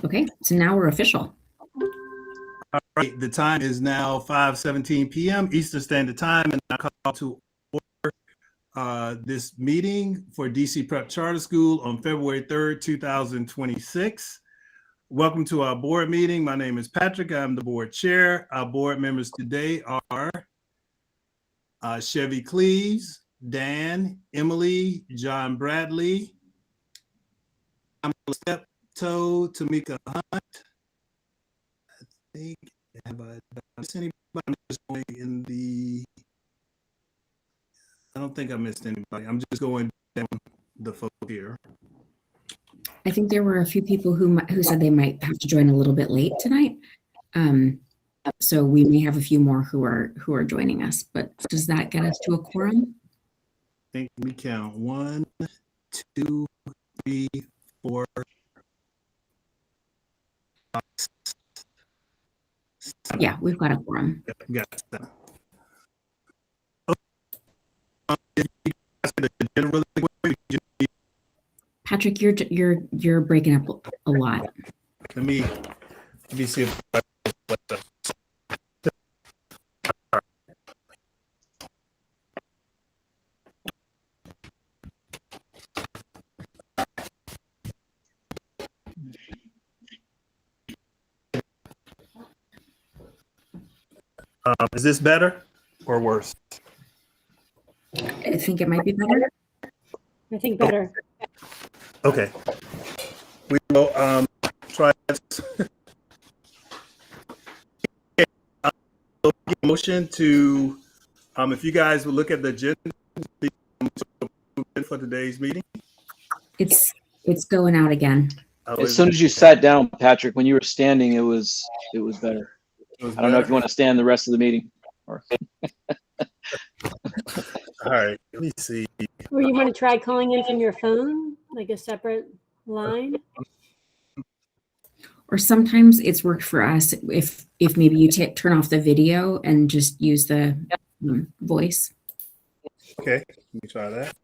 Okay, so now we're official. All right, the time is now 5:17 p.m. Eastern Standard Time, and I call to order this meeting for DC Prep Charter School on February 3rd, 2026. Welcome to our board meeting. My name is Patrick. I'm the board chair. Our board members today are Chevy Cleves, Dan, Emily, John Bradley, Steptoe, Tamika Hunt. Have I missed anybody? I'm just going in the. I don't think I missed anybody. I'm just going down the folk here. I think there were a few people who said they might have to join a little bit late tonight. So we may have a few more who are joining us, but does that get us to a quorum? I think we count 1, 2, 3, 4, 5, 7. Yeah, we've got a quorum. Got that. Patrick, you're breaking up a lot. Let me see if is this better or worse? I think it might be better. I think better. Okay. We will try this. Motion to, if you guys will look at the agenda for today's meeting. It's going out again. As soon as you sat down, Patrick, when you were standing, it was better. I don't know if you want to stand the rest of the meeting. Or... All right, let me see. Or you want to try calling in from your phone, like a separate line? Or sometimes it's worked for us if maybe you turn off the video and just use the voice. Okay, let me try that.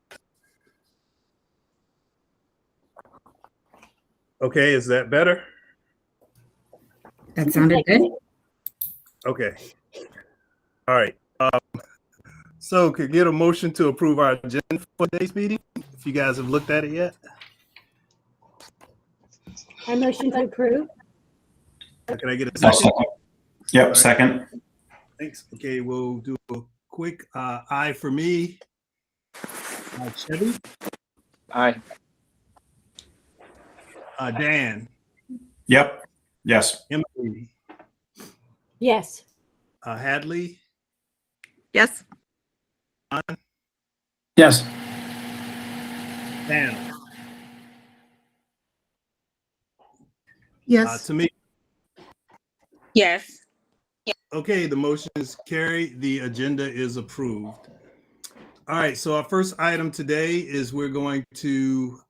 Okay, is that better? That sounded good. Okay. All right. So could get a motion to approve our agenda for today's meeting, if you guys have looked at it yet. I motion to approve. Can I get a second? Yep, Right. second. Thanks. Okay, we'll do a quick aye for me. Chevy. Aye. Dan. Yep. Yes. Emily. Yes. Hadley. Yes. Yes. Dan. Yes. To me. Yes. Okay, the motion is carried. The agenda is approved. All right, so our first item today is we're going to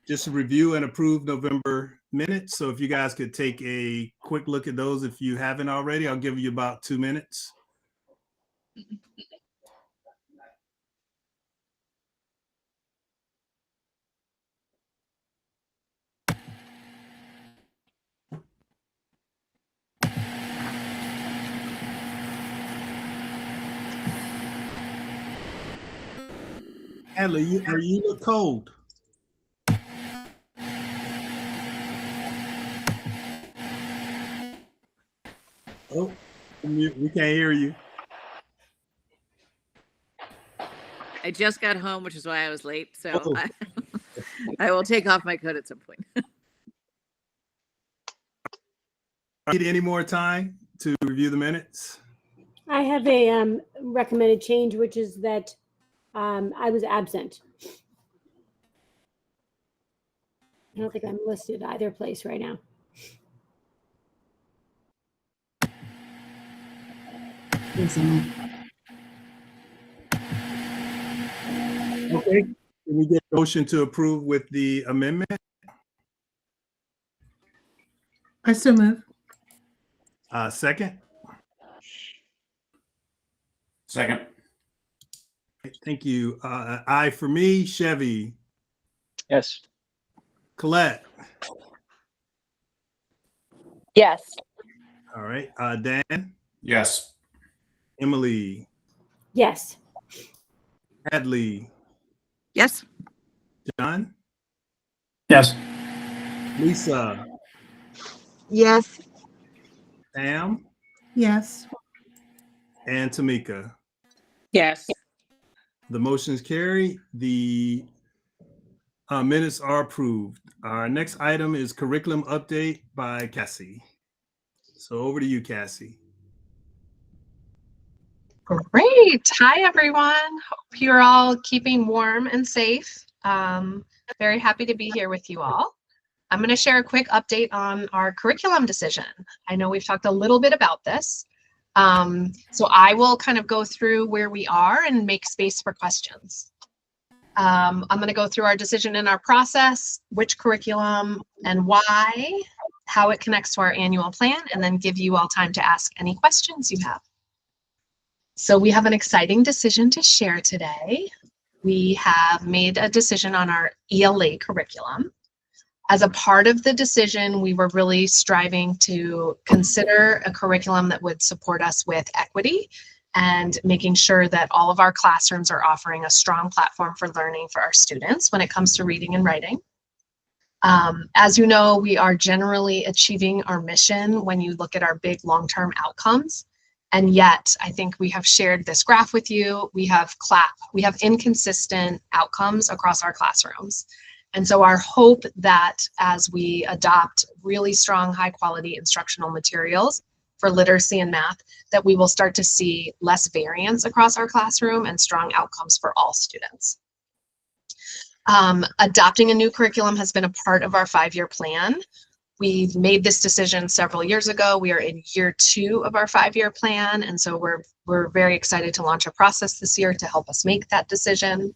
just review and approve November minutes. So if you guys could take a quick look at those if you haven't already, I'll give you about 2 minutes. Hadley, you look cold. Oh, we can't hear you. I just got home, which is why I was late. So Oh. I will take off my coat at some point. Need any more time to review the minutes? I have a recommended change, which is that I was absent. I don't think I'm listed either place right now. Thanks, Emily. Okay, can we get a motion to approve with the amendment? I still move. Second? Second. Thank you. Aye for me. Chevy. Yes. Colette. Yes. All right. Dan, Yes. Emily, Yes. Hadley, Yes. John, Yes. Lisa, Yes. Pam, Yes. and Tamika. Yes. The motion is carried. The minutes are approved. Our next item is curriculum update by Cassie. So over to you, Cassie. Great. Hi, everyone. Hope you're all keeping warm and safe. Very happy to be here with you all. I'm going to share a quick update on our curriculum decision. I know we've talked a little bit about this. So I will kind of go through where we are and make space for questions. I'm going to go through our decision and our process, which curriculum and why, how it connects to our annual plan, and then give you all time to ask any questions you have. So we have an exciting decision to share today. We have made a decision on our ELA curriculum. As a part of the decision, we were really striving to consider a curriculum that would support us with equity and making sure that all of our classrooms are offering a strong platform for learning for our students when it comes to reading and writing. As you know, we are generally achieving our mission when you look at our big long-term outcomes. And yet, I think we have shared this graph with you. We have inconsistent outcomes across our classrooms. And so our hope that as we adopt really strong, high quality instructional materials for literacy and math, that we will start to see less variance across our classroom and strong outcomes for all students. Adopting a new curriculum has been a part of our 5-year plan. We've made this decision several years ago. We are in year 2 of our 5-year plan. And so we're very excited to launch a process this year to help us make that decision.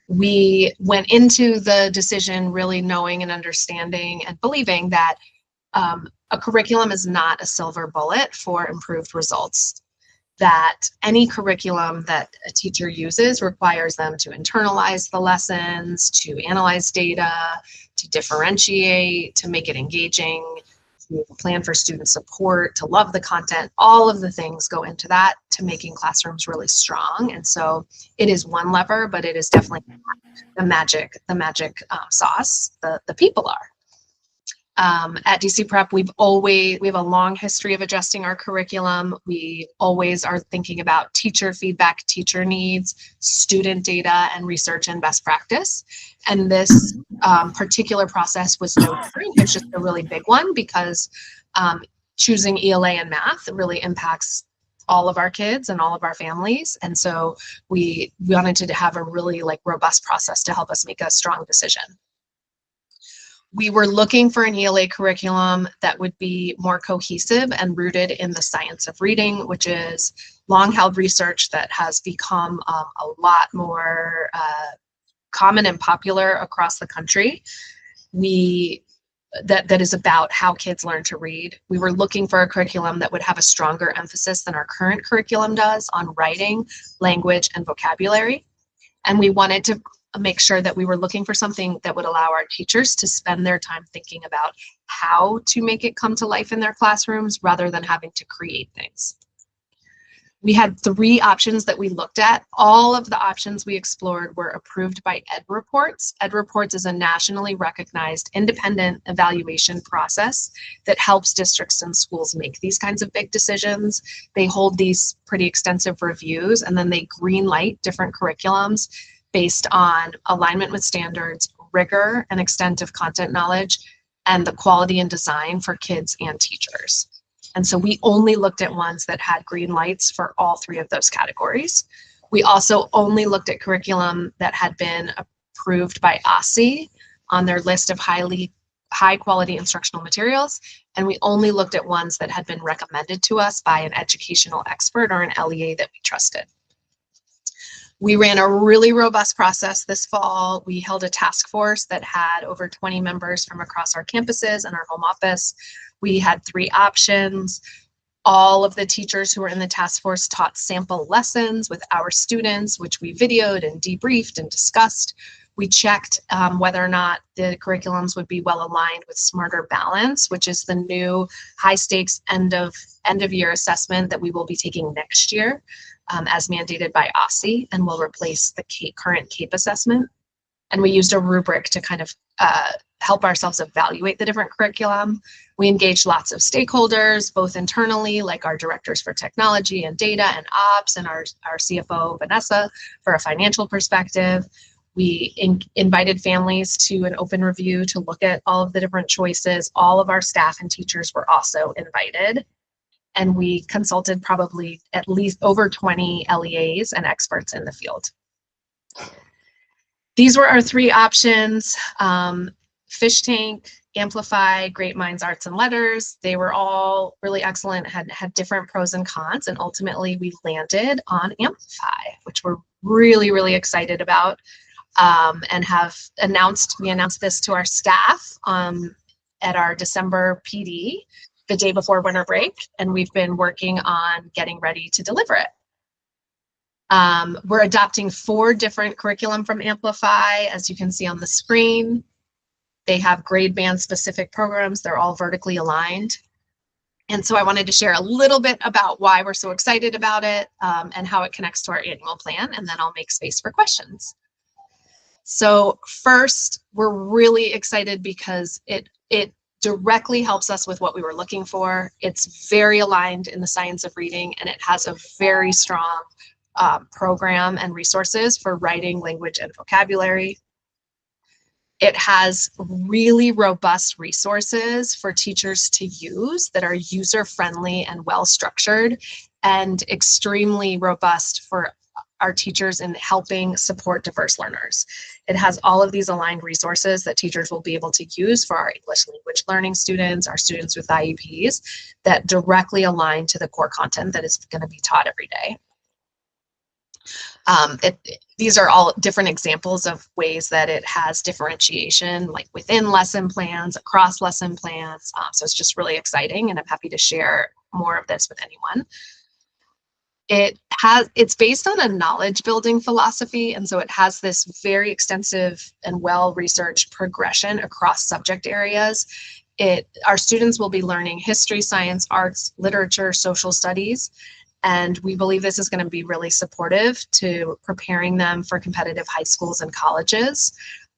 We went into the decision really knowing and understanding and believing that a curriculum is not a silver bullet for improved results. That any curriculum that a teacher uses requires them to internalize the lessons, to analyze data, to differentiate, to make it engaging, to plan for student support, to love the content. All of the things go into that to making classrooms really strong. And so it is one lever, but it is definitely the magic sauce. The people are. At DC Prep, we have a long history of adjusting our curriculum. We always are thinking about teacher feedback, teacher needs, student data, and research and best practice. And this particular process was no different. It's just a really big one because choosing ELA and math really impacts all of our kids and all of our families. And so we wanted to have a really robust process to help us make a strong decision. We were looking for an ELA curriculum that would be more cohesive and rooted in the science of reading, which is long-held research that has become a lot more common and popular across the country. That is about how kids learn to read. We were looking for a curriculum that would have a stronger emphasis than our current curriculum does on writing, language, and vocabulary. And we wanted to make sure that we were looking for something that would allow our teachers to spend their time thinking about how to make it come to life in their classrooms rather than having to create things. We had 3 options that we looked at. All of the options we explored were approved by EdReports. EdReports is a nationally recognized independent evaluation process that helps districts and schools make these kinds of big decisions. They hold these pretty extensive reviews and then they green light different curriculums based on alignment with standards, rigor and extent of content knowledge, and the quality and design for kids and teachers. And so we only looked at ones that had green lights for all 3 of those categories. We also only looked at curriculum that had been approved by OSCE on their list of high quality instructional materials. And we only looked at ones that had been recommended to us by an educational expert or an LEA that we trusted. We ran a really robust process this fall. We held a task force that had over 20 members from across our campuses and our home office. We had 3 options. All of the teachers who were in the task force taught sample lessons with our students, which we videoed and debriefed and discussed. We checked whether or not the curriculums would be well aligned with Smarter Balance, which is the new high stakes end of year assessment that we will be taking next year as mandated by OSCE, and will replace the current CAPE assessment. And we used a rubric to kind of help ourselves evaluate the different curriculum. We engaged lots of stakeholders, both internally, like our directors for technology and data and ops, and our CFO, Vanessa, for a financial perspective. We invited families to an open review to look at all of the different choices. All of our staff and teachers were also invited. And we consulted probably at least over 20 LEAs and experts in the field. These were our three options: Fish Tank, Amplify, Great Minds Arts and Letters. They were all really excellent, had different pros and cons, and ultimately we landed on Amplify, which we're really, really excited about, and we announced this to our staff at our December PD, the day before winter break, and we've been working on getting ready to deliver it. We're adopting 4 different curriculum from Amplify, as you can see on the screen. They have grade band specific programs. They're all vertically aligned. And so I wanted to share a little bit about why we're so excited about it and how it connects to our annual plan, and then I'll make space for questions. So first, we're really excited because it directly helps us with what we were looking for. It's very aligned in the science of reading, and it has a very strong program and resources for writing, language, and vocabulary. It has really robust resources for teachers to use that are user-friendly and well-structured, and extremely robust for our teachers in helping support diverse learners. It has all of these aligned resources that teachers will be able to use for our English language learning students, our students with IEPs, that directly align to the core content that is going to be taught every day. These are all different examples of ways that it has differentiation, like within lesson plans, across lesson plans. So it's just really exciting, and I'm happy to share more of this with anyone. It's based on a knowledge building philosophy, and so it has this very extensive and well-researched progression across subject areas. Our students will be learning history, science, arts, literature, social studies, and we believe this is going to be really supportive to preparing them for competitive high schools and colleges.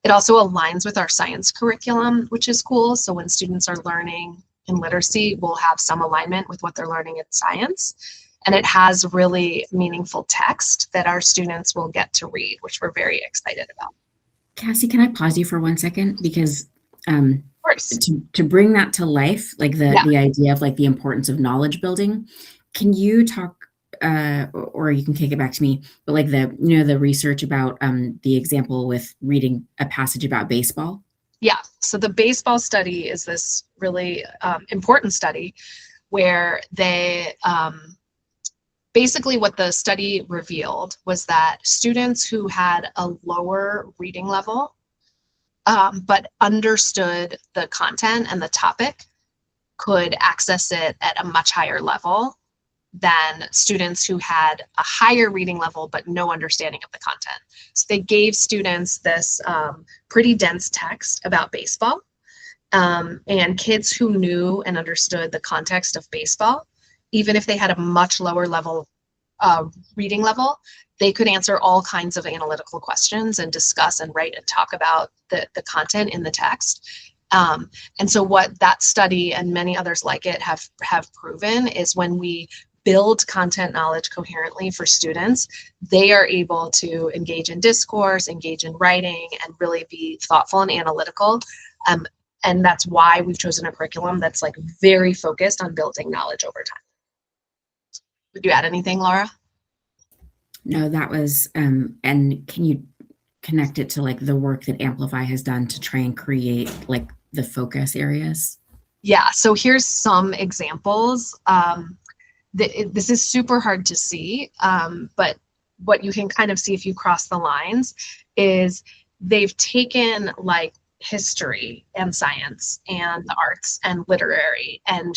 It also aligns with our science curriculum, which is cool. So when students are learning in literacy, we'll have some alignment with what they're learning in science. And it has really meaningful text that our students will get to read, which we're very excited about. Cassie, can I pause you for 1 second? Because Of course. to bring that to life, like the idea of like the importance of knowledge building, can you talk, or you can kick it back to me, but like the research about the example with reading a passage about baseball? Yeah, so the baseball study is this really important study where they basically what the study revealed was that students who had a lower reading level but understood the content and the topic could access it at a much higher level than students who had a higher reading level but no understanding of the content. So they gave students this pretty dense text about baseball, and kids who knew and understood the context of baseball, even if they had a much lower level reading level, they could answer all kinds of analytical questions and discuss and write and talk about the content in the text. And so what that study and many others like it have proven is when we build content knowledge coherently for students, they are able to engage in discourse, engage in writing, and really be thoughtful and analytical. And that's why we've chosen a curriculum that's like very focused on building knowledge over time. Would you add anything, Laura? No, that was, and can you connect it to like the work that Amplify has done to try and create like the focus areas? Yeah, so here's some examples. This is super hard to see, but what you can kind of see if you cross the lines is they've taken like history and science and the arts and literary and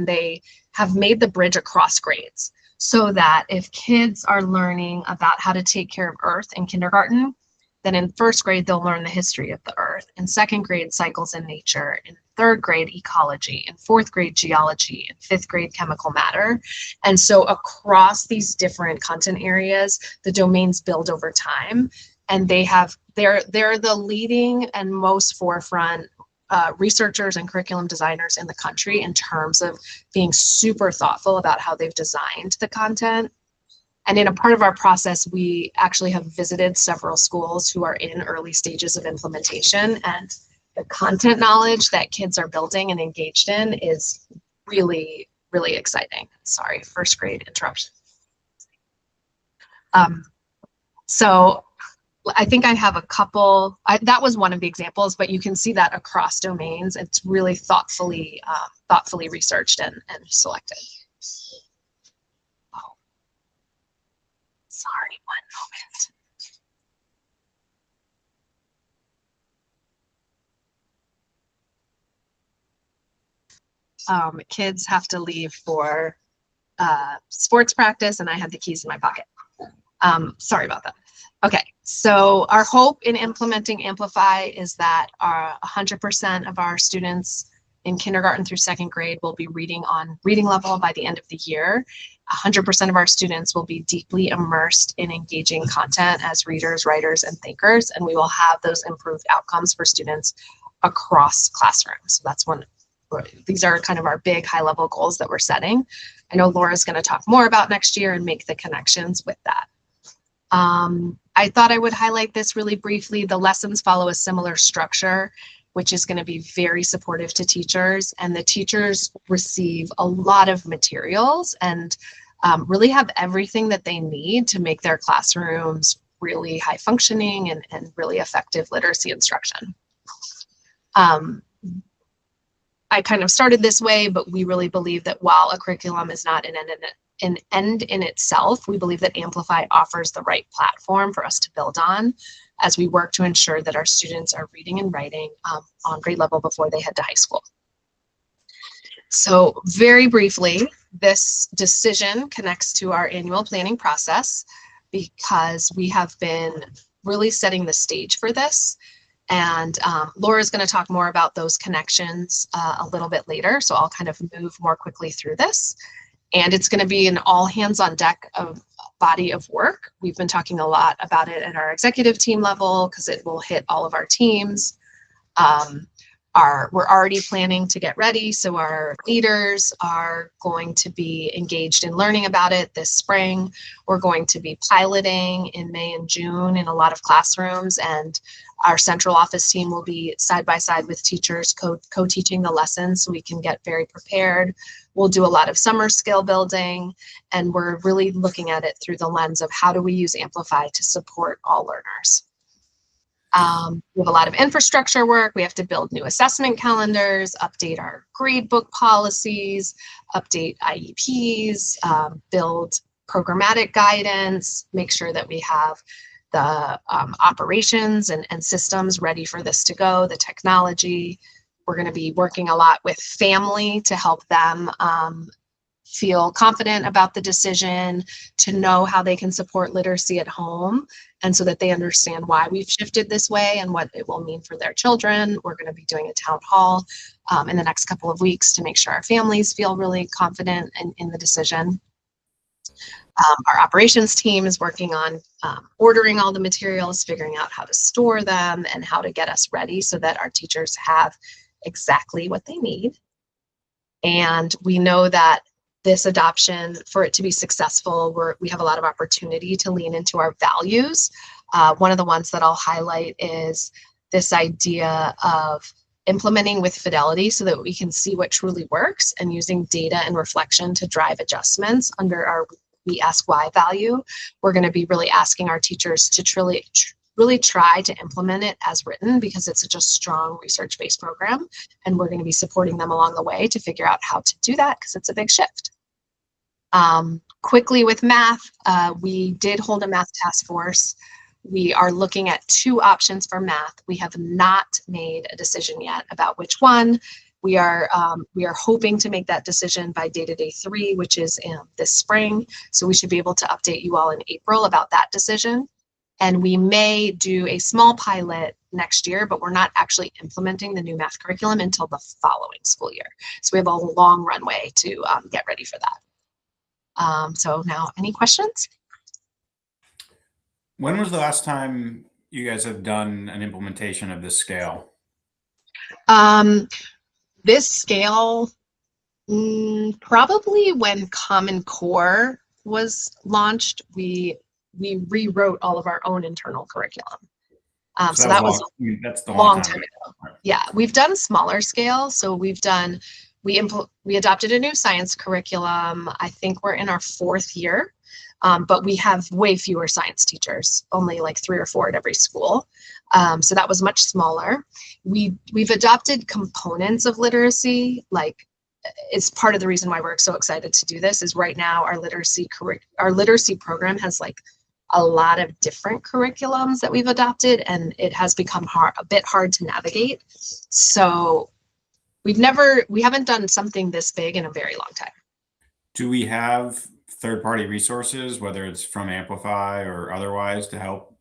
they have made the bridge across grades so that if kids are learning about how to take care of Earth in kindergarten, Then in first grade, they'll learn the history of the earth. In second grade, cycles in nature. In third grade, ecology. In fourth grade, geology. In fifth grade, chemical matter. And so across these different content areas, the domains build over time, and they're the leading and most forefront researchers and curriculum designers in the country in terms of being super thoughtful about how they've designed the content. And in a part of our process, we actually have visited several schools who are in early stages of implementation, and the content knowledge that kids are building and engaged in is really, really exciting. Sorry, first grade interruption. So I think I have a couple, that was one of the examples, but you can see that across domains. It's really thoughtfully researched and selected. Oh, sorry, one moment. Kids have to leave for sports practice, and I had the keys in my pocket. Sorry about that. Okay, so our hope in implementing Amplify is that 100% of our students in kindergarten through second grade will be reading on reading level by the end of the year. 100% of our students will be deeply immersed in engaging content as readers, writers, and thinkers, and we will have those improved outcomes for students across classrooms. So that's one. These are kind of our big high-level goals that we're setting. I know Laura's going to talk more about next year and make the connections with that. I thought I would highlight this really briefly. The lessons follow a similar structure, which is going to be very supportive to teachers, and the teachers receive a lot of materials and really have everything that they need to make their classrooms really high functioning and really effective literacy instruction. I kind of started this way, but we really believe that while a curriculum is not an end in itself, we believe that Amplify offers the right platform for us to build on as we work to ensure that our students are reading and writing on grade level before they head to high school. So very briefly, this decision connects to our annual planning process because we have been really setting the stage for this. And Laura's going to talk more about those connections a little bit later, so I'll kind of move more quickly through this. And it's going to be an all hands on deck of body of work. We've been talking a lot about it at our executive team level because it will hit all of our teams. We're already planning to get ready, so our leaders are going to be engaged in learning about it this spring. We're going to be piloting in May and June in a lot of classrooms, and our central office team will be side by side with teachers co-teaching the lessons so we can get very prepared. We'll do a lot of summer skill building, and we're really looking at it through the lens of how do we use Amplify to support all learners. We have a lot of infrastructure work. We have to build new assessment calendars, update our gradebook policies, update IEPs, build programmatic guidance, make sure that we have the operations and systems ready for this to go, the technology. We're going to be working a lot with family to help them feel confident about the decision, to know how they can support literacy at home, and so that they understand why we've shifted this way and what it will mean for their children. We're going to be doing a town hall in the next couple of weeks to make sure our families feel really confident in the decision. Our operations team is working on ordering all the materials, figuring out how to store them, and how to get us ready so that our teachers have exactly what they need. And we know that this adoption, for it to be successful, we have a lot of opportunity to lean into our values. One of the ones that I'll highlight is this idea of implementing with fidelity so that we can see what truly works, and using data and reflection to drive adjustments under our We Ask Why value. We're going to be really asking our teachers to really try to implement it as written, because it's such a strong research-based program, and we're going to be supporting them along the way to figure out how to do that, because it's a big shift. Quickly with math, we did hold a math task force. We are looking at 2 options for math. We have not made a decision yet about which one. We are hoping to make that decision by Data Day 3, which is this spring. So we should be able to update you all in April about that decision. And we may do a small pilot next year, but we're not actually implementing the new math curriculum until the following school year. So we have a long runway to get ready for that. So now, any questions? When was the last time you guys have done an implementation of this scale? This scale, probably when Common Core was launched, we rewrote all of our own internal curriculum. So that was that's the long time ago. Yeah, we've done smaller scale. So we adopted a new science curriculum. I think we're in our 4th year, but we have way fewer science teachers, only like 3 or 4 at every school. So that was much smaller. We've adopted components of literacy, like it's part of the reason why we're so excited to do this is right now our literacy program has like a lot of different curriculums that we've adopted, and it has become a bit hard to navigate. So we haven't done something this big in a very long time. Do we have third-party resources, whether it's from Amplify or otherwise, to help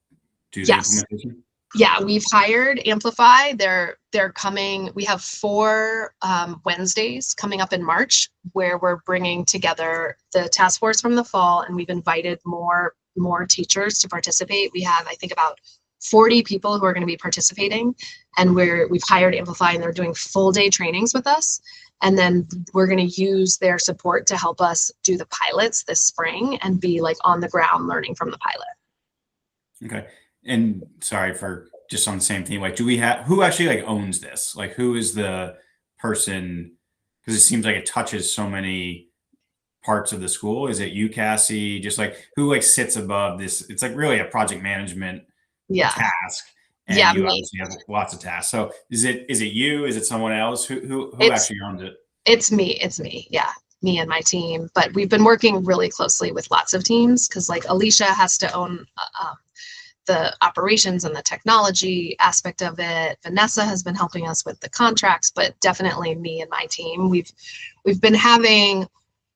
do the implementation? Yeah, we've hired Amplify. They're coming. We have 4 Wednesdays coming up in March where we're bringing together the task force from the fall, and we've invited more teachers to participate. We have, I think, about 40 people who are going to be participating, and we've hired Amplify, and they're doing full day trainings with us. And then we're going to use their support to help us do the pilots this spring and be like on the ground learning from the pilot. Okay. And sorry for just on the same theme, like, do we have, who actually like owns this? Like, who is the person? Because it seems like it touches so many parts of the school. Is it you, Cassie? Just like who like sits above this? It's like really a project management task. And you obviously have lots of tasks. So is it you? Is it someone else? Who actually owns it? It's me. Yeah. Me and my team. But we've been working really closely with lots of teams because like Alicia has to own the operations and the technology aspect of it. Vanessa has been helping us with the contracts, but definitely me and my team. We've been having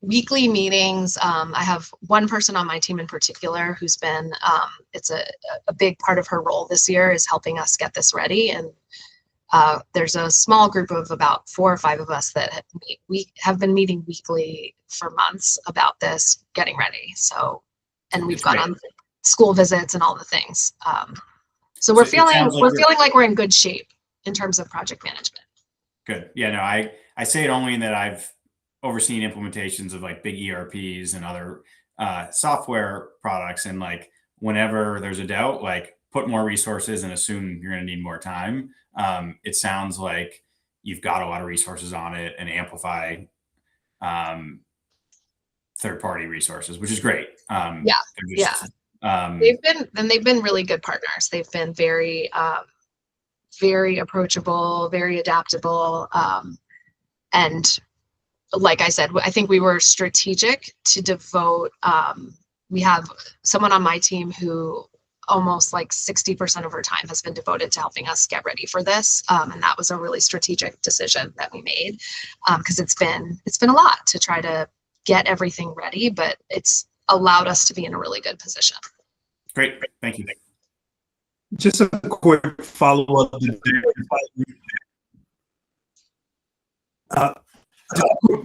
weekly meetings. I have one person on my team in particular who's been, it's a big part of her role this year is helping us get this ready. And there's a small group of about 4 or 5 of us that we have been meeting weekly for months about this getting ready. So, and we've gone on school visits and all the things. So we're feeling like we're in good shape in terms of project management. Good. Yeah, no, I say it only in that I've overseen implementations of like big ERPs and other software products. And like, whenever there's a doubt, like put more resources and assume you're going to need more time. It sounds like you've got a lot of resources on it and Amplify third-party resources, which is great. They've been really good partners. They've been very, very approachable, very adaptable. And like I said, I think we were strategic to devote, we have someone on my team who almost like 60% of her time has been devoted to helping us get ready for this. And that was a really strategic decision that we made because it's been a lot to try to get everything ready, but it's allowed us to be in a really good position. Great. Thank you. Just a quick follow-up.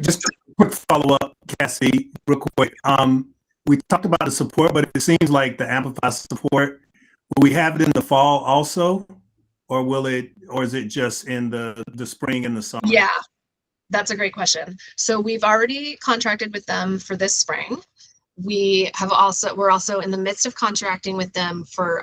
Just a quick follow-up, Cassie, real quick. We talked about the support, but it seems like the Amplify support, will we have it in the fall also? Or is it just in the spring and the summer? Yeah, that's a great question. So we've already contracted with them for this spring. We're also in the midst of contracting with them for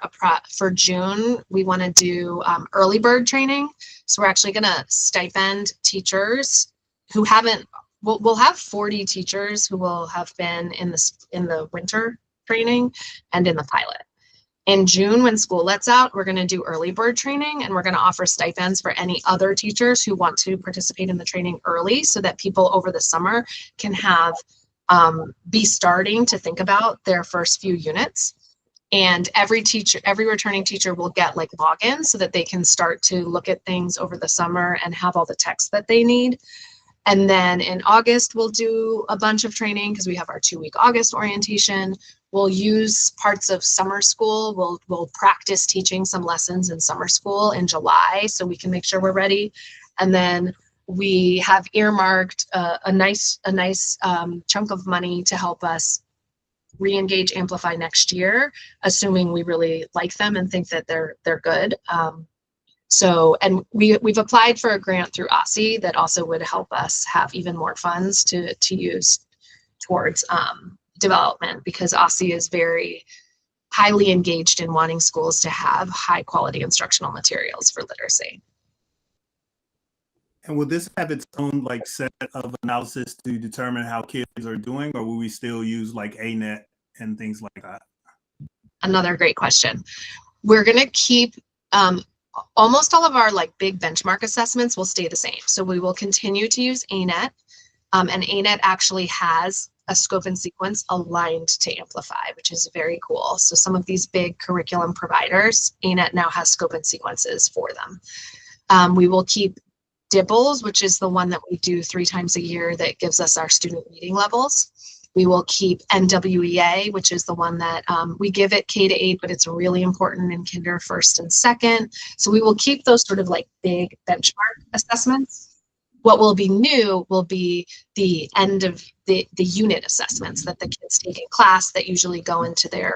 June. We want to do early bird training. So we're actually going to stipend teachers who haven't. We'll have 40 teachers who will have been in the winter training and in the pilot. In June, when school lets out, we're going to do early bird training, and we're going to offer stipends for any other teachers who want to participate in the training early, so that people over the summer can have be starting to think about their first few units. And every returning teacher will get like logins so that they can start to look at things over the summer and have all the text that they need. And then in August, we'll do a bunch of training because we have our 2-week August orientation. We'll use parts of summer school. We'll practice teaching some lessons in summer school in July so we can make sure we're ready. And then we have earmarked a nice chunk of money to help us re-engage Amplify next year, assuming we really like them and think that they're good. And we've applied for a grant through OSSI that also would help us have even more funds to use towards development, because OSSI is very highly engaged in wanting schools to have high quality instructional materials for literacy. And will this have its own like set of analysis to determine how kids are doing, or will we still use like ANET and things like that? Another great question. We're going to keep almost all of our like big benchmark assessments will stay the same. So we will continue to use ANET, and ANET actually has a scope and sequence aligned to Amplify, which is very cool. So some of these big curriculum providers, ANET now has scope and sequences for them. We will keep DIBELS, which is the one that we do 3 times a year that gives us our student reading levels. We will keep NWEA, which is the one that we give it K-8, but it's really important in kinder, first and second. So we will keep those sort of like big benchmark assessments. What will be new will be the end of the unit assessments that the kids take in class that usually go into their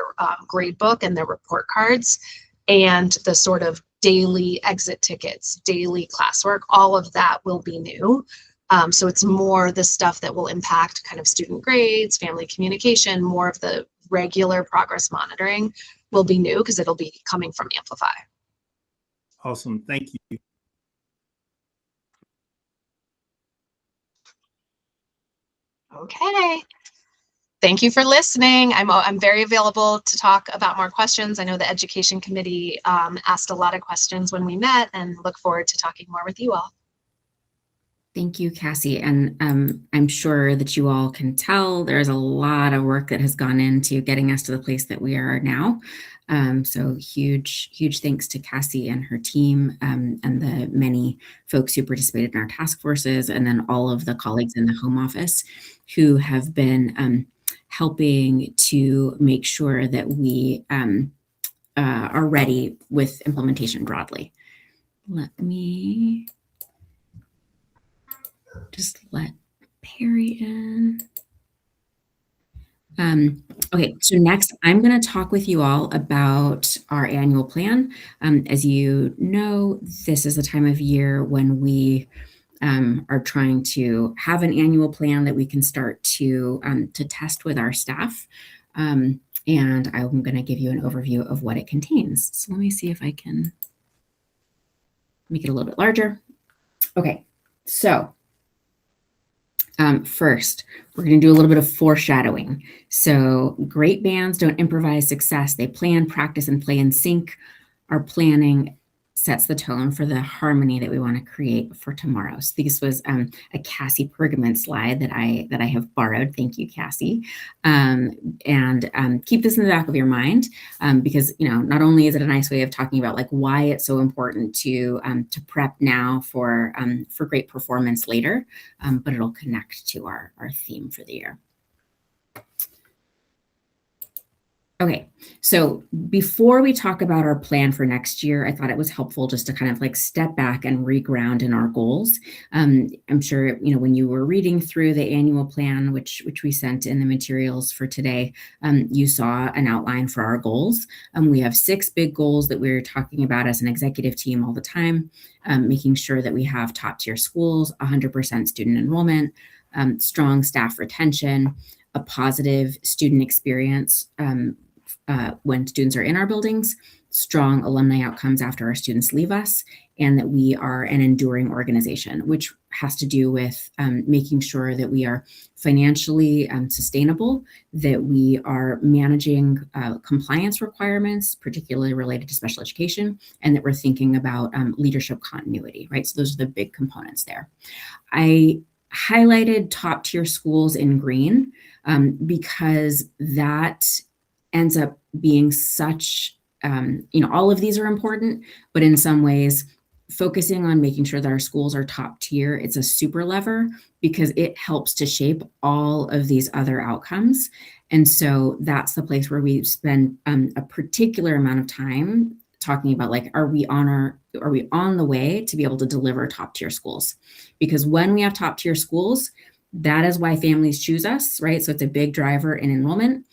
grade book and their report cards, and the sort of daily exit tickets, daily classwork, all of that will be new. So it's more the stuff that will impact kind of student grades, family communication, more of the regular progress monitoring will be new because it'll be coming from Amplify. Awesome, thank you. Okay. Thank you for listening. I'm very available to talk about more questions. I know the Education Committee asked a lot of questions when we met, and look forward to talking more with you all. Thank you, Cassie. And I'm sure that you all can tell there's a lot of work that has gone into getting us to the place that we are now. So huge thanks to Cassie and her team, and the many folks who participated in our task forces, and then all of the colleagues in the home office who have been helping to make sure that we are ready with implementation broadly. Let me just let Perry in. Okay, so next I'm going to talk with you all about our annual plan. As you know, this is the time of year when we are trying to have an annual plan that we can start to test with our staff. And I'm going to give you an overview of what it contains. So let me see if I can make it a little bit larger. Okay, so first, we're going to do a little bit of foreshadowing. So great bands don't improvise success. They plan, practice, and play in sync. Our planning sets the tone for the harmony that we want to create for tomorrow. So this was a Cassie Pergament slide that I have borrowed. Thank you, Cassie. And keep this in the back of your mind, because not only is it a nice way of talking about like why it's so important to prep now for great performance later, but it'll connect to our theme for the year. Okay, so before we talk about our plan for next year, I thought it was helpful just to kind of like step back and reground in our goals. I'm sure, when you were reading through the annual plan, which we sent in the materials for today, you saw an outline for our goals. We have 6 big goals that we're talking about as an executive team all the time, making sure that we have top tier schools, 100% student enrollment, strong staff retention, a positive student experience when students are in our buildings, strong alumni outcomes after our students leave us, and that we are an enduring organization, which has to do with making sure that we are financially sustainable, that we are managing compliance requirements, particularly related to special education, and that we're thinking about leadership continuity, right? So those are the big components there. I highlighted top tier schools in green because that ends up being such, all of these are important, but in some ways, focusing on making sure that our schools are top tier, it's a super lever because it helps to shape all of these other outcomes. And so that's the place where we spend a particular amount of time talking about, like, are we on the way to be able to deliver top tier schools? Because when we have top tier schools, that is why families choose us, right? So it's a big driver in enrollment.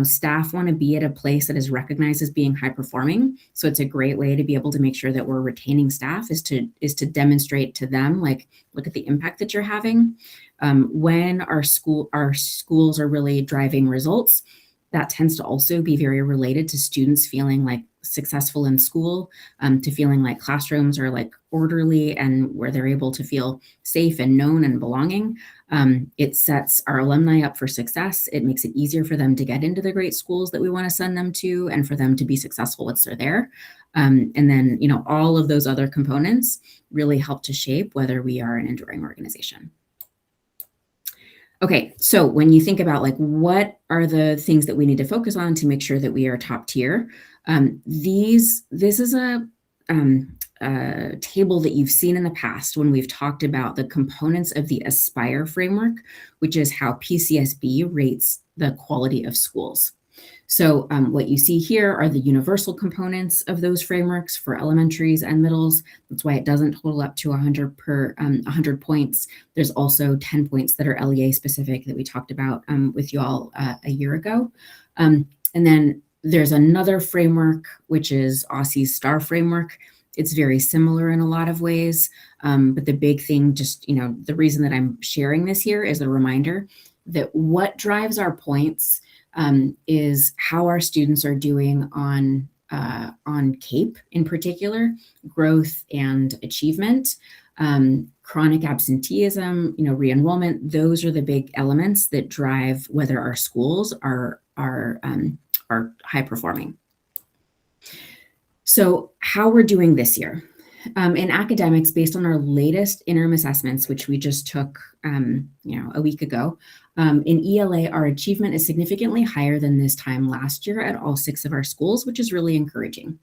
Staff want to be at a place that is recognized as being high performing. So it's a great way to be able to make sure that we're retaining staff is to demonstrate to them, like, look at the impact that you're having. When our schools are really driving results, that tends to also be very related to students feeling like successful in school, to feeling like classrooms are like orderly and where they're able to feel safe and known and belonging. It sets our alumni up for success. It makes it easier for them to get into the great schools that we want to send them to and for them to be successful once they're there. And then, all of those other components really help to shape whether we are an enduring organization. Okay, so when you think about, like, what are the things that we need to focus on to make sure that we are top tier, this is a table that you've seen in the past when we've talked about the components of the Aspire framework, which is how PCSB rates the quality of schools. So what you see here are the universal components of those frameworks for elementaries and middles. That's why it doesn't total up to 100 points. There's also 10 points that are LEA specific that we talked about with you all a year ago. And then there's another framework, which is Aussie's STAR framework. It's very similar in a lot of ways. But the big thing, the reason that I'm sharing this here is a reminder that what drives our points is how our students are doing on CAPE in particular, growth and achievement, chronic absenteeism, re-enrollment. Those are the big elements that drive whether our schools are high performing. So how we're doing this year. In academics, based on our latest interim assessments, which we just took a week ago, in ELA, our achievement is significantly higher than this time last year at all 6 of our schools, which is really encouraging.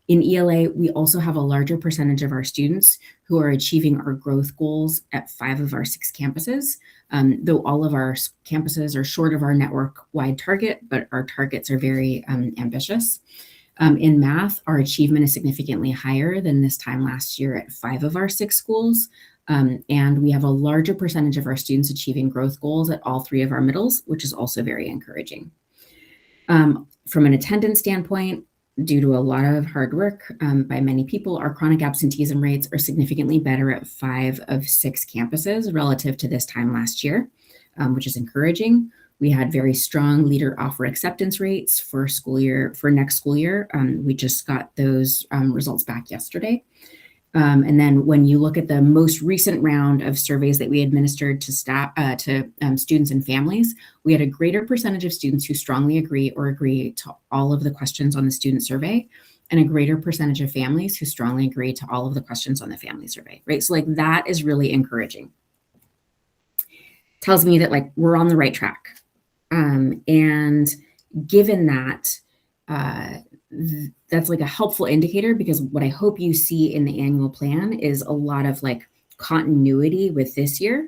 In ELA, we also have a larger percentage of our students who are achieving our growth goals at 5 of our 6 campuses, though all of our campuses are short of our network-wide target, but our targets are very ambitious. In math, our achievement is significantly higher than this time last year at 5 of our 6 schools. And we have a larger percentage of our students achieving growth goals at all 3 of our middles, which is also very encouraging. From an attendance standpoint, due to a lot of hard work by many people, our chronic absenteeism rates are significantly better at 5 of 6 campuses relative to this time last year, which is encouraging. We had very strong leader offer acceptance rates for next school year. We just got those results back yesterday. And then when you look at the most recent round of surveys that we administered to staff, students and families, we had a greater percentage of students who strongly agree or agree to all of the questions on the student survey, and a greater percentage of families who strongly agree to all of the questions on the family survey, right? So that is really encouraging. Tells me that we're on the right track. And given that, that's a helpful indicator, because what I hope you see in the annual plan is a lot of continuity with this year,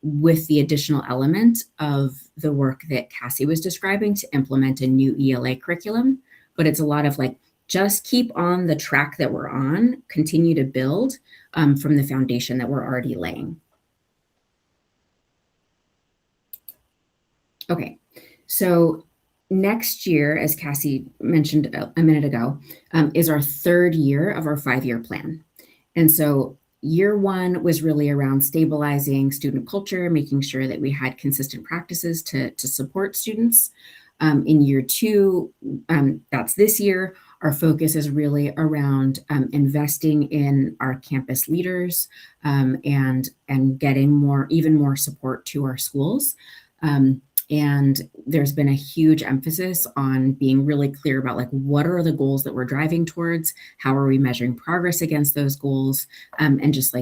with the additional element of the work that Cassie was describing to implement a new ELA curriculum. But it's a lot of just keep on the track that we're on, continue to build from the foundation that we're already laying. Okay, so next year, as Cassie mentioned a minute ago, is our 3rd year of our 5-year plan. And so year 1 was really around stabilizing student culture, making sure that we had consistent practices to support students. In year 2, that's this year, our focus is really around investing in our campus leaders and getting even more support to our schools. And there's been a huge emphasis on being really clear about what are the goals that we're driving towards, how are we measuring progress against those goals, and just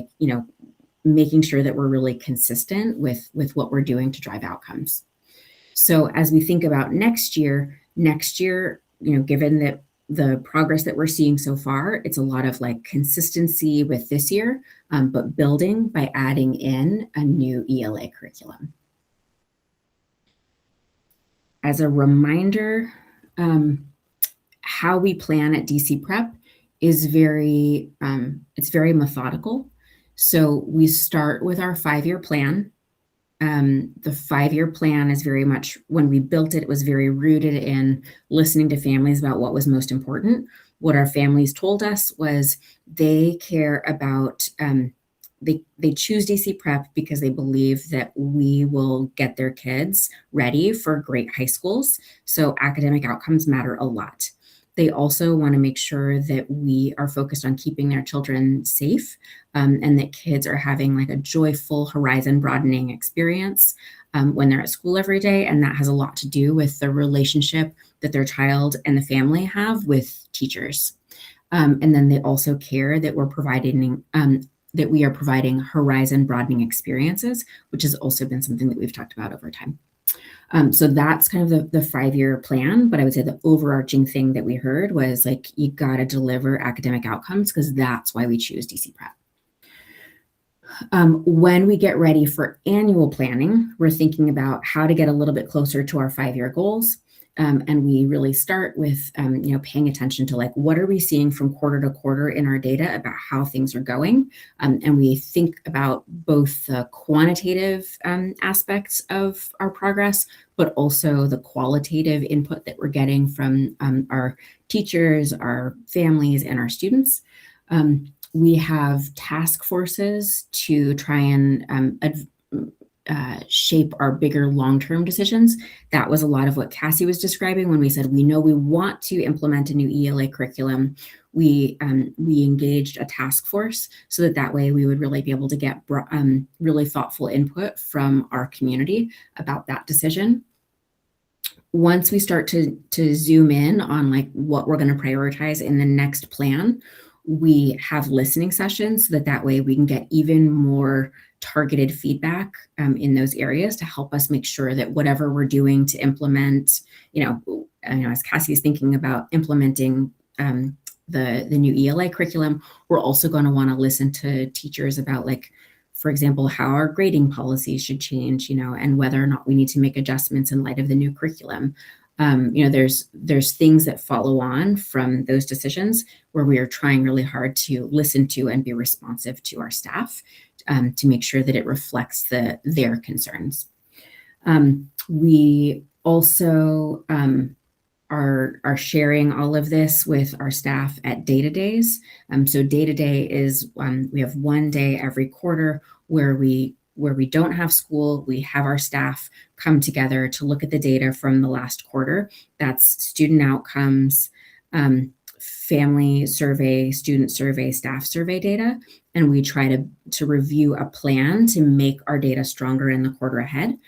making sure that we're really consistent with what we're doing to drive outcomes. So as we think about next year, given that the progress that we're seeing so far, it's a lot of like consistency with this year, but building by adding in a new ELA curriculum. As a reminder, how we plan at DC Prep is it's very methodical. So we start with our 5-year plan. The 5-year plan is very much, when we built it, it was very rooted in listening to families about what was most important. What our families told us was they care about, they choose DC Prep because they believe that we will get their kids ready for great high schools. So academic outcomes matter a lot. They also want to make sure that we are focused on keeping their children safe, and that kids are having like a joyful, horizon broadening experience when they're at school every day. And that has a lot to do with the relationship that their child and the family have with teachers. And then they also care that we are providing horizon broadening experiences, which has also been something that we've talked about over time. So that's kind of the 5-year plan. But I would say the overarching thing that we heard was like, you got to deliver academic outcomes because that's why we choose DC Prep. When we get ready for annual planning, we're thinking about how to get a little bit closer to our 5-year goals. And we really start with, paying attention to like, what are we seeing from quarter to quarter in our data about how things are going? And we think about both the quantitative aspects of our progress, but also the qualitative input that we're getting from our teachers, our families, and our students. We have task forces to try and shape our bigger long-term decisions. That was a lot of what Cassie was describing when we said, we know we want to implement a new ELA curriculum. We engaged a task force so that way we would really be able to get really thoughtful input from our community about that decision. Once we start to zoom in on like what we're going to prioritize in the next plan, we have listening sessions so that way we can get even more targeted feedback in those areas to help us make sure that whatever we're doing to implement, as Cassie is thinking about implementing the new ELA curriculum, we're also going to want to listen to teachers about, like, for example, how our grading policies should change, and whether or not we need to make adjustments in light of the new curriculum. There's things that follow on from those decisions where we are trying really hard to listen to and be responsive to our staff to make sure that it reflects their concerns. We also are sharing all of this with our staff at Data Days. So Data Day is we have one day every quarter where we don't have school. We have our staff come together to look at the data from the last quarter. That's student outcomes, family survey, student survey, staff survey data. And we try to review a plan to make our data stronger in the quarter ahead.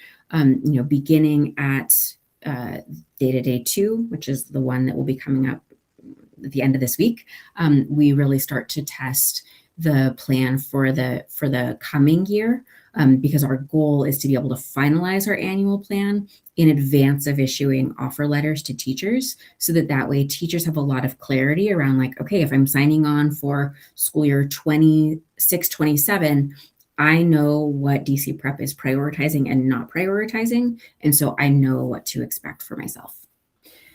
Beginning at Data Day 2, which is the one that will be coming up at the end of this week, we really start to test the plan for the coming year, because our goal is to be able to finalize our annual plan in advance of issuing offer letters to teachers, so that way teachers have a lot of clarity around, like, okay, if I'm signing on for school year 26-27, I know what DC Prep is prioritizing and not prioritizing, and so I know what to expect for myself.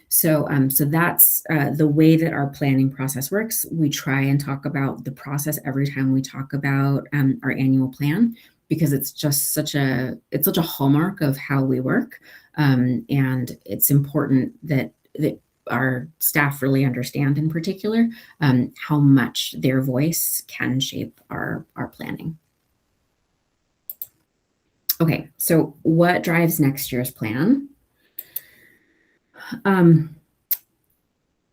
So that's the way that our planning process works. We try and talk about the process every time we talk about our annual plan, because it's just such a hallmark of how we work, and it's important that our staff really understand, in particular, how much their voice can shape our planning. Okay, so what drives next year's plan?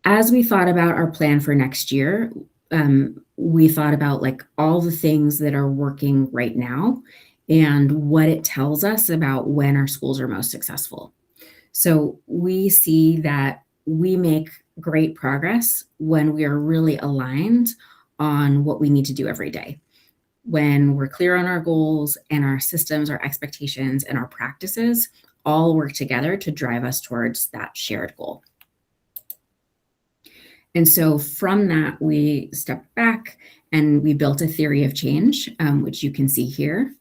As we thought about our plan for next year, we thought about like all the things that are working right now and what it tells us about when our schools are most successful. So we see that we make great progress when we are really aligned on what we need to do every day. When we're clear on our goals and our systems, our expectations, and our practices all work together to drive us towards that shared goal. And so from that, we stepped back and we built a theory of change, which you can see here.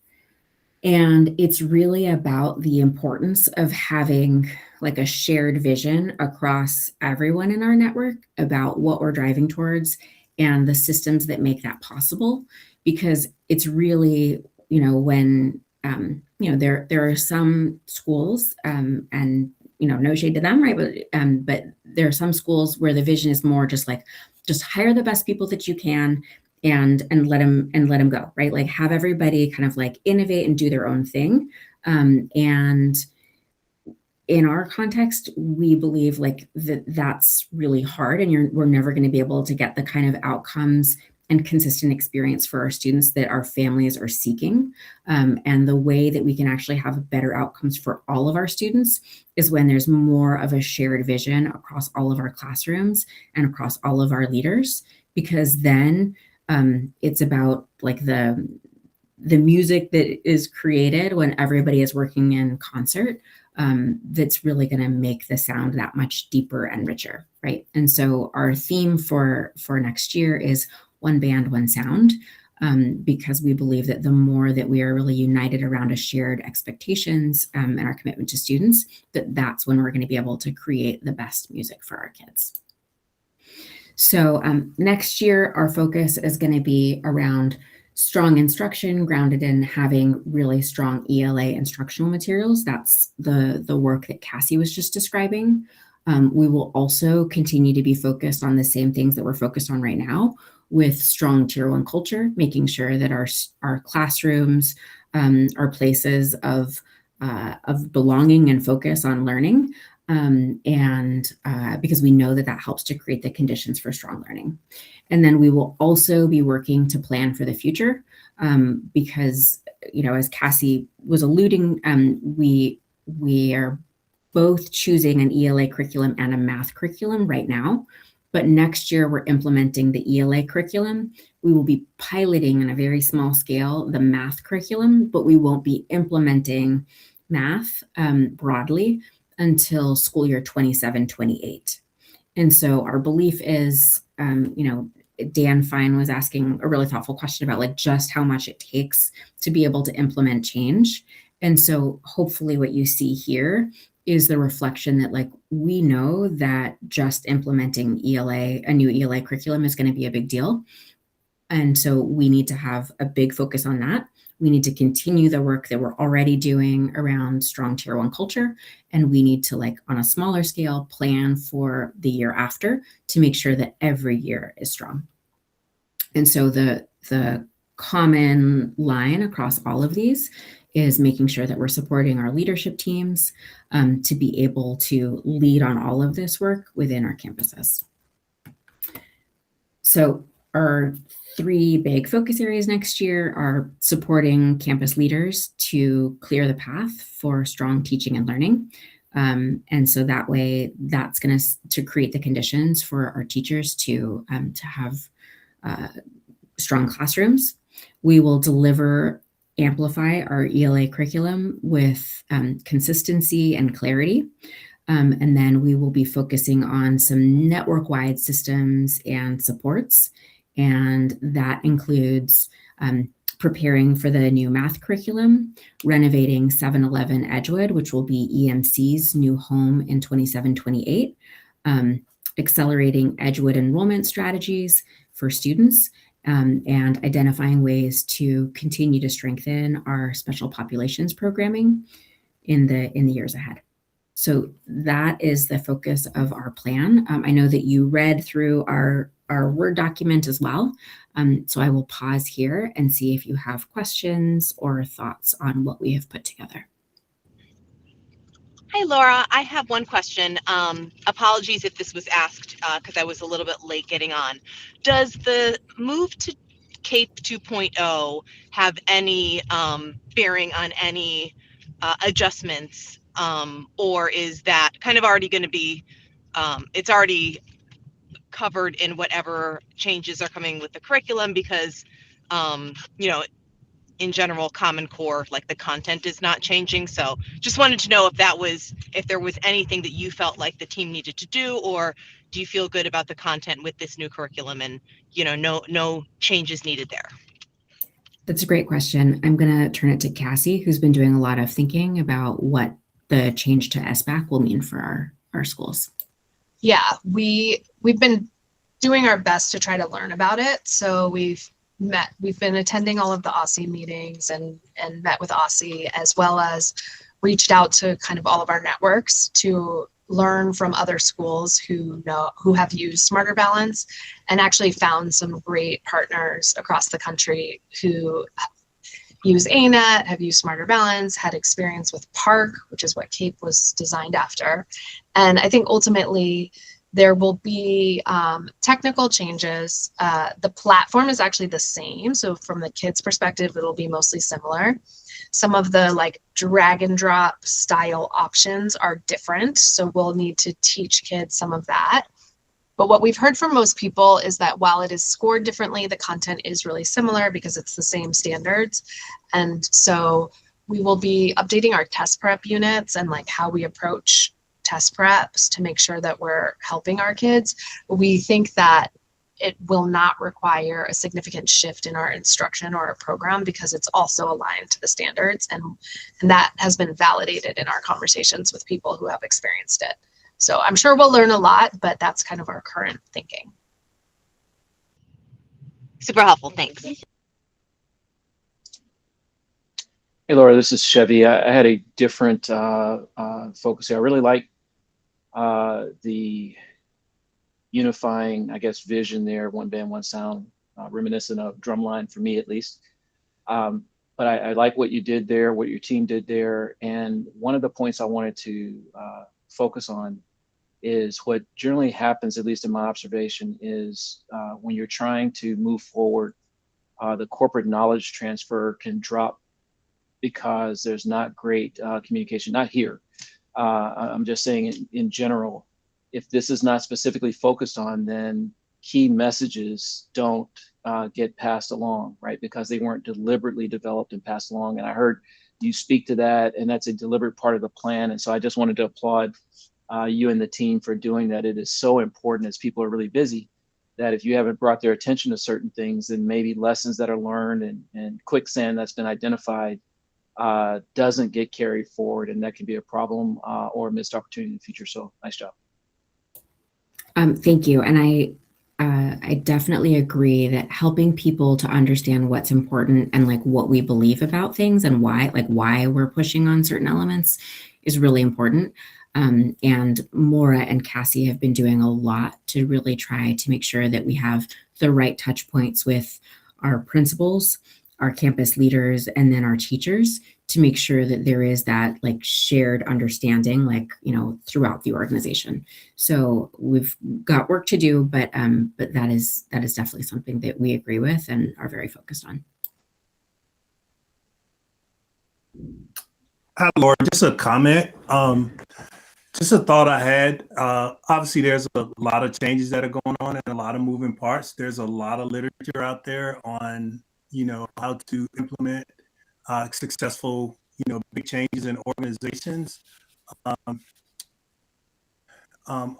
And it's really about the importance of having like a shared vision across everyone in our network about what we're driving towards and the systems that make that possible. Because it's really, when, there are some schools, and, no shade to them, right? But there are some schools where the vision is more just hire the best people that you can and let them go, right? Like have everybody kind of like innovate and do their own thing. And in our context, we believe like that's really hard, and we're never going to be able to get the kind of outcomes and consistent experience for our students that our families are seeking. And the way that we can actually have better outcomes for all of our students is when there's more of a shared vision across all of our classrooms and across all of our leaders, because then it's about like the music that is created when everybody is working in concert, that's really going to make the sound that much deeper and richer, right? And so our theme for next year is one band, one sound, because we believe that the more that we are really united around a shared expectations and our commitment to students, that's when we're going to be able to create the best music for our kids. So next year, our focus is going to be around strong instruction grounded in having really strong ELA instructional materials. That's the work that Cassie was just describing. We will also continue to be focused on the same things that we're focused on right now, with strong Tier 1 culture, making sure that our classrooms are places of belonging and focus on learning. Because we know that helps to create the conditions for strong learning. And then we will also be working to plan for the future, because, as Cassie was alluding, we are both choosing an ELA curriculum and a math curriculum right now. But next year, we're implementing the ELA curriculum. We will be piloting on a very small scale the math curriculum, but we won't be implementing math broadly until school year 27-28. And so our belief is, Dan Fine was asking a really thoughtful question about like just how much it takes to be able to implement change. And so hopefully what you see here is the reflection that like we know that just implementing a new ELA curriculum is going to be a big deal. And so we need to have a big focus on that. We need to continue the work that we're already doing around strong Tier 1 culture. And we need to, like, on a smaller scale, plan for the year after to make sure that every year is strong. And so the common line across all of these is making sure that we're supporting our leadership teams to be able to lead on all of this work within our campuses. So our 3 big focus areas next year are supporting campus leaders to clear the path for strong teaching and learning. And so that way, that's going to create the conditions for our teachers to have strong classrooms. We will amplify our ELA curriculum with consistency and clarity. And then we will be focusing on some network-wide systems and supports. And that includes preparing for the new math curriculum, renovating 711 Edgewood, which will be EMC's new home in 27-28, accelerating Edgewood enrollment strategies for students, and identifying ways to continue to strengthen our special populations programming in the years ahead. So that is the focus of our plan. I know that you read through our Word document as well. So I will pause here and see if you have questions or thoughts on what we have put together. Hi, Laura. I have one question. Apologies if this was asked because I was a little bit late getting on. Does the move to CAPE 2.0 have any bearing on any adjustments, or is that kind of already going to be, it's already covered in whatever changes are coming with the curriculum because, in general, Common Core, like the content is not changing. So just wanted to know if there was anything that you felt like the team needed to do, or do you feel good about the content with this new curriculum and, no changes needed there? That's a great question. I'm going to turn it to Cassie, who's been doing a lot of thinking about what the change to SBAC will mean for our schools. Yeah, we've been doing our best to try to learn about it. So we've been attending all of the OSSE meetings and met with OSSE, as well as reached out to kind of all of our networks to learn from other schools who have used Smarter Balance, and actually found some great partners across the country who use ANET, have used Smarter Balance, had experience with PARC, which is what CAPE was designed after. And I think ultimately there will be technical changes. The platform is actually the same. So from the kids' perspective, it'll be mostly similar. Some of the like drag and drop style options are different. So we'll need to teach kids some of that. But what we've heard from most people is that while it is scored differently, the content is really similar because it's the same standards. And so we will be updating our test prep units and like how we approach test preps to make sure that we're helping our kids. We think that it will not require a significant shift in our instruction or our program because it's also aligned to the standards, and that has been validated in our conversations with people who have experienced it. So I'm sure we'll learn a lot, but that's kind of our current thinking. Super helpful. Thanks. Hey, Laura, this is Chevy. I had a different focus here. I really like the unifying, I guess, vision there, one band, one sound, reminiscent of Drumline for me at least. But I like what you did there, what your team did there. And one of the points I wanted to focus on is what generally happens, at least in my observation, is when you're trying to move forward, the corporate knowledge transfer can drop because there's not great communication, not here. I'm just saying in general, if this is not specifically focused on, then key messages don't get passed along, right? Because they weren't deliberately developed and passed along. And I heard you speak to that, and that's a deliberate part of the plan. And so I just wanted to applaud you and the team for doing that. It is so important as people are really busy that if you haven't brought their attention to certain things, then maybe lessons that are learned and quicksand that's been identified doesn't get carried forward, and that can be a problem or a missed opportunity in the future. So nice job. Thank you. And I definitely agree that helping people to understand what's important and like what we believe about things and why we're pushing on certain elements is really important. And Maura and Cassie have been doing a lot to really try to make sure that we have the right touch points with our principals, our campus leaders, and then our teachers to make sure that there is that like shared understanding, like, throughout the organization. So we've got work to do, but that is definitely something that we agree with and are very focused on. Hi, Laura, just a comment. Just a thought I had. Obviously, there's a lot of changes that are going on and a lot of moving parts. There's a lot of literature out there on, how to implement successful, big changes in organizations. I've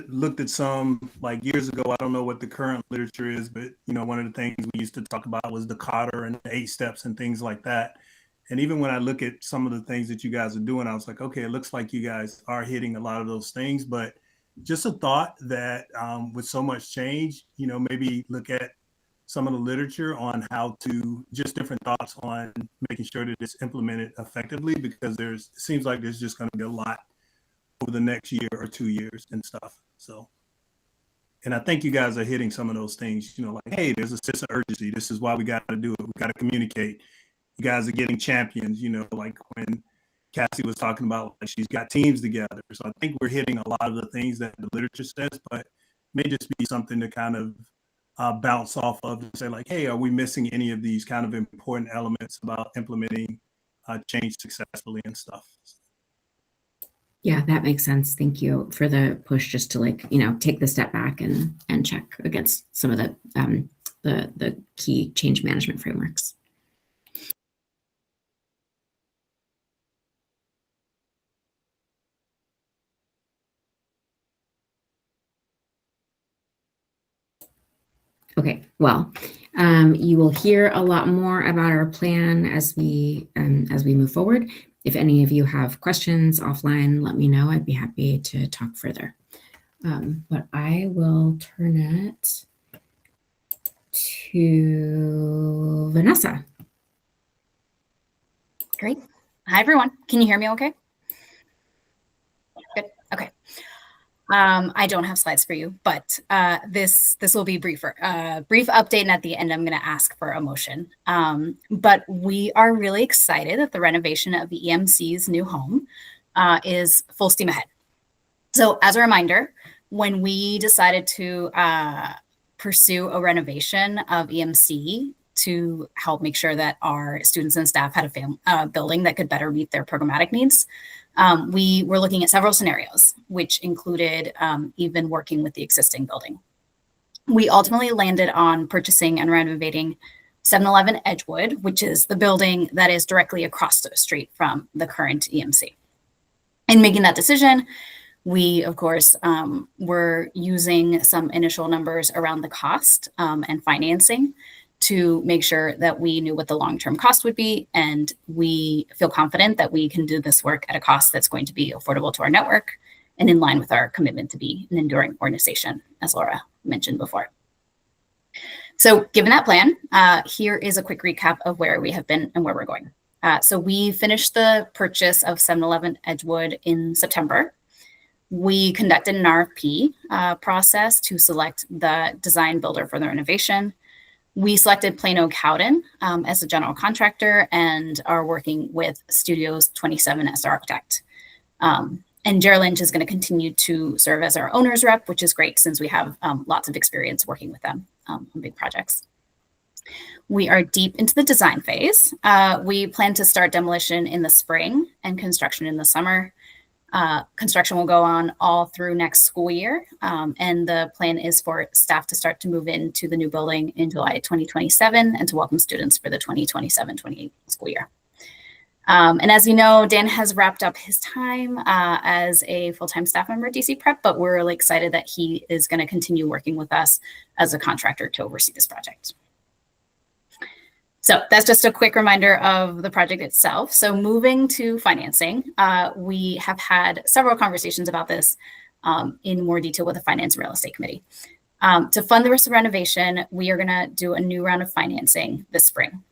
looked at some like years ago. I don't know what the current literature is, but one of the things we used to talk about was the Kotter and the 8 steps and things like that. And even when I look at some of the things that you guys are doing, I was like, okay, it looks like you guys are hitting a lot of those things. But just a thought that with so much change, maybe look at some of the literature on how to, just different thoughts on making sure that it's implemented effectively, because it seems like there's just going to be a lot over the next year or 2 years and stuff. So, and I think you guys are hitting some of those things, like, hey, there's a sense of urgency. This is why we got to do it. We got to communicate. You guys are getting champions, like when Cassie was talking about, like, she's got teams together. So I think we're hitting a lot of the things that the literature says, but may just be something to kind of bounce off of and say, like, hey, are we missing any of these kind of important elements about implementing change successfully and stuff? Yeah, that makes sense. Thank you for the push just to take the step back and check against some of the key change management frameworks. Okay, well, you will hear a lot more about our plan as we move forward. If any of you have questions offline, let me know. I'd be happy to talk further. But I will turn it to Vanessa. Great. Hi, everyone. Can you hear me okay? Good. Okay. I don't have slides for you, but this will be briefer. Brief update, and at the end, I'm going to ask for a motion. But we are really excited that the renovation of the EMC's new home is full steam ahead. So as a reminder, when we decided to pursue a renovation of EMC to help make sure that our students and staff had a building that could better meet their programmatic needs, we were looking at several scenarios, which included even working with the existing building. We ultimately landed on purchasing and renovating 711 Edgewood, which is the building that is directly across the street from the current EMC. In making that decision, we, of course, were using some initial numbers around the cost and financing to make sure that we knew what the long-term cost would be. And we feel confident that we can do this work at a cost that's going to be affordable to our network and in line with our commitment to be an enduring organization, as Laura mentioned before. So given that plan, here is a quick recap of where we have been and where we're going. So we finished the purchase of 711 Edgewood in September. We conducted an RFP process to select the design builder for the renovation. We selected Plano Cowden as a general contractor and are working with Studios 27 as our architect. And Jarrah Lynch is going to continue to serve as our owner's rep, which is great since we have lots of experience working with them on big projects. We are deep into the design phase. We plan to start demolition in the spring and construction in the summer. Construction will go on all through next school year, and the plan is for staff to start to move into the new building in July 2027 and to welcome students for the 2027-28 school year. And as you know, Dan has wrapped up his time as a full-time staff member at DC Prep, but we're really excited that he is going to continue working with us as a contractor to oversee this project. So that's just a quick reminder of the project itself. So moving to financing, we have had several conversations about this in more detail with the Finance and Real Estate Committee. To fund the rest of the renovation, we are going to do a new round of financing this spring.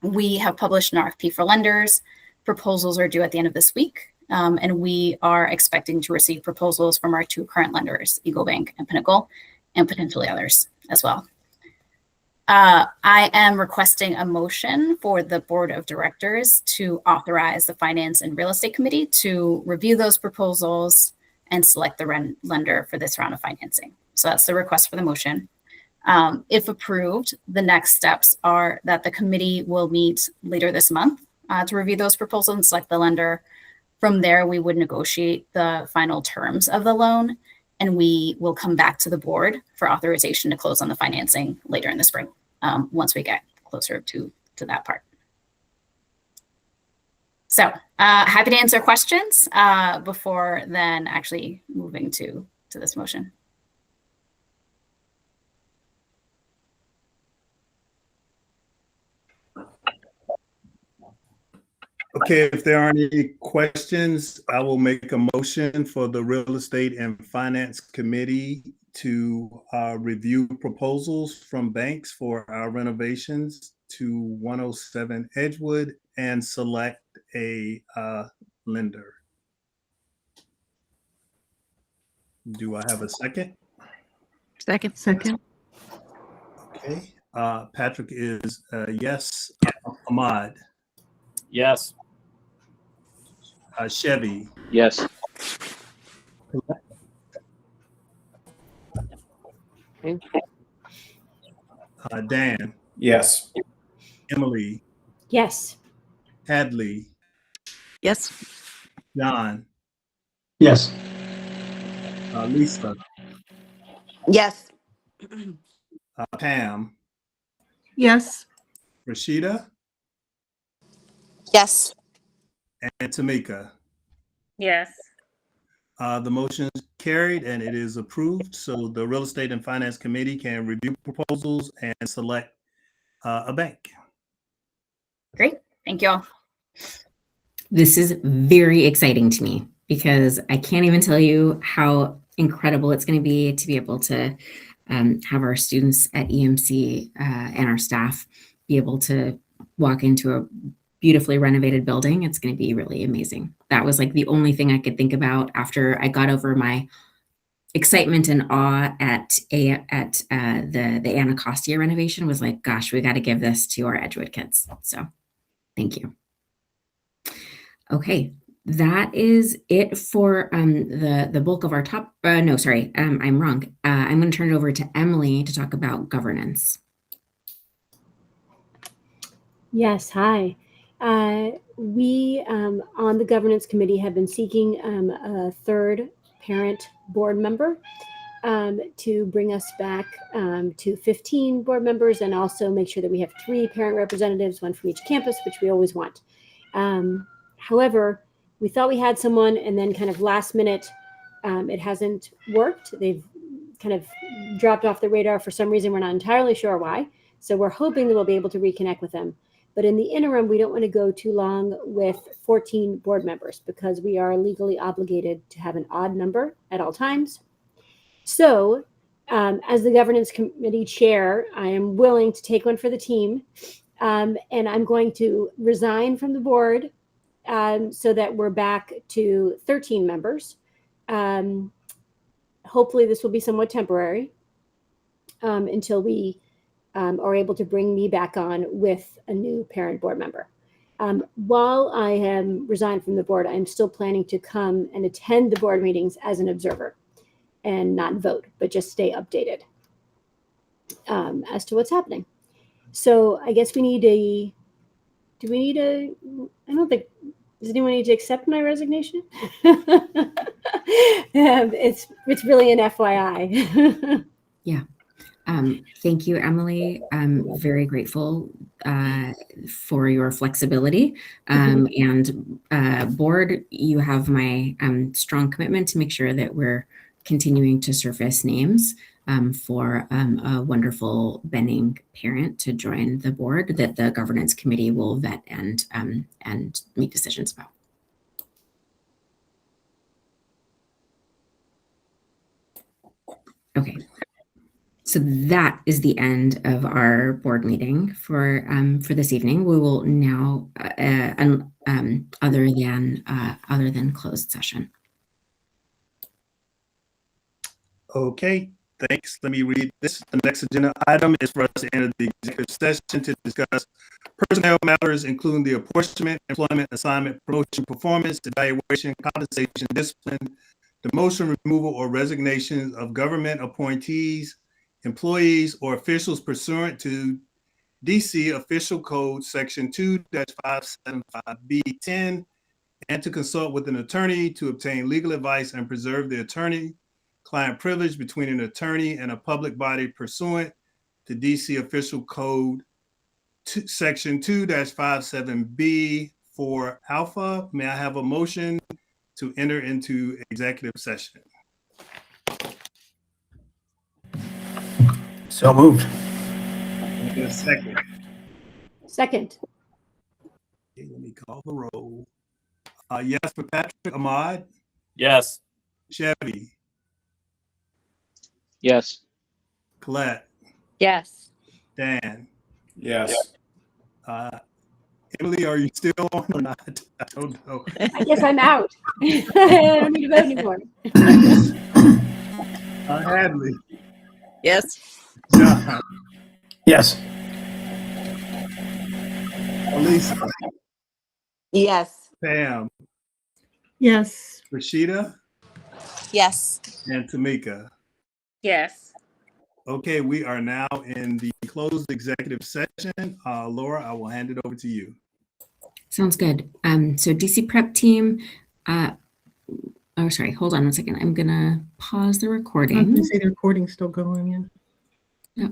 We have published an RFP for lenders. Proposals are due at the end of this week, and we are expecting to receive proposals from our two current lenders, Eagle Bank and Pinnacle, and potentially others as well. I am requesting a motion for the board of directors to authorize the Finance and Real Estate Committee to review those proposals and select the lender for this round of financing. So that's the request for the motion. If approved, the next steps are that the committee will meet later this month to review those proposals and select the lender. From there, we would negotiate the final terms of the loan, and we will come back to the board for authorization to close on the financing later in the spring, once we get closer to that part. So happy to answer questions before then actually moving to this motion. Okay, if there aren't any questions, I will make a motion for the Real Estate and Finance Committee to review proposals from banks for our renovations to 107 Edgewood and select a lender. Do I have a second? Second. Okay, Patrick is yes. Ahmad, Yes. Chevy, Yes. Dan, Yes. Emily, Yes. Hadley, Yes. John, Yes. Lisa, Yes. Pam, Yes. Rashida, Yes. and Tamika. Yes. The motion is carried and it is approved. So the Real Estate and Finance Committee can review proposals and select a bank. Great. Thank you all. This is very exciting to me because I can't even tell you how incredible it's going to be able to have our students at EMC and our staff be able to walk into a beautifully renovated building. It's going to be really amazing. That was like the only thing I could think about after I got over my excitement and awe at the Anacostia renovation. Was like, gosh, we got to give this to our Edgewood kids. So thank you. Okay, that is it for the bulk of our top. No, sorry, I'm wrong. I'm going to turn it over to Emily to talk about governance. Yes, hi. We on the governance committee have been seeking a third parent board member to bring us back to 15 board members, and also make sure that we have 3 parent representatives, 1 from each campus, which we always want. However, we thought we had someone, and then kind of last minute, it hasn't worked. They've kind of dropped off the radar for some reason. We're not entirely sure why. So we're hoping that we'll be able to reconnect with them. But in the interim, we don't want to go too long with 14 board members because we are legally obligated to have an odd number at all times. So as the governance committee chair, I am willing to take one for the team. And I'm going to resign from the board so that we're back to 13 members. Hopefully this will be somewhat temporary until we are able to bring me back on with a new parent board member. While I am resigned from the board, I'm still planning to come and attend the board meetings as an observer and not vote, but just stay updated as to what's happening. So I guess we need I don't think, does anyone need to accept my resignation? It's really an FYI. Yeah. Thank you, Emily. I'm very grateful for your flexibility. And board, you have my strong commitment to make sure that we're continuing to surface names for a wonderful Benning parent to join the board that the governance committee will vet and make decisions about. Okay. So that is the end of our board meeting for this evening. We will now, other than closed session. Okay, thanks. Let me read this. The next agenda item is for us to enter the executive session to discuss personnel matters, including the apportionment, employment, assignment, promotion, performance, evaluation, compensation, discipline, demotion, removal, or resignation of government appointees, employees, or officials pursuant to DC Official Code Section 2-575B10, and to consult with an attorney to obtain legal advice and preserve the attorney-client privilege between an attorney and a public body pursuant to DC Official Code Section 2-57B for Alpha. May I have a motion to enter into executive session? So moved. In a second. Second. Okay, let me call the roll. Yes for Patrick. Ahmad. Yes. Chevy. Yes. Colette. Yes. Dan. Yes. Emily, are you still on or not? I don't know. I guess I'm out. I don't need to vote anymore. Hadley. Yes. John. Yes. Elisa. Yes. Pam. Yes. Rashida. Yes. And Tamika. Yes. Okay, we are now in the closed executive session. Laura, I will hand it over to you. Sounds good. So DC Prep team, oh, sorry, hold on one second. I'm gonna pause the I was recording. gonna say the recording's still going, yeah. Yep.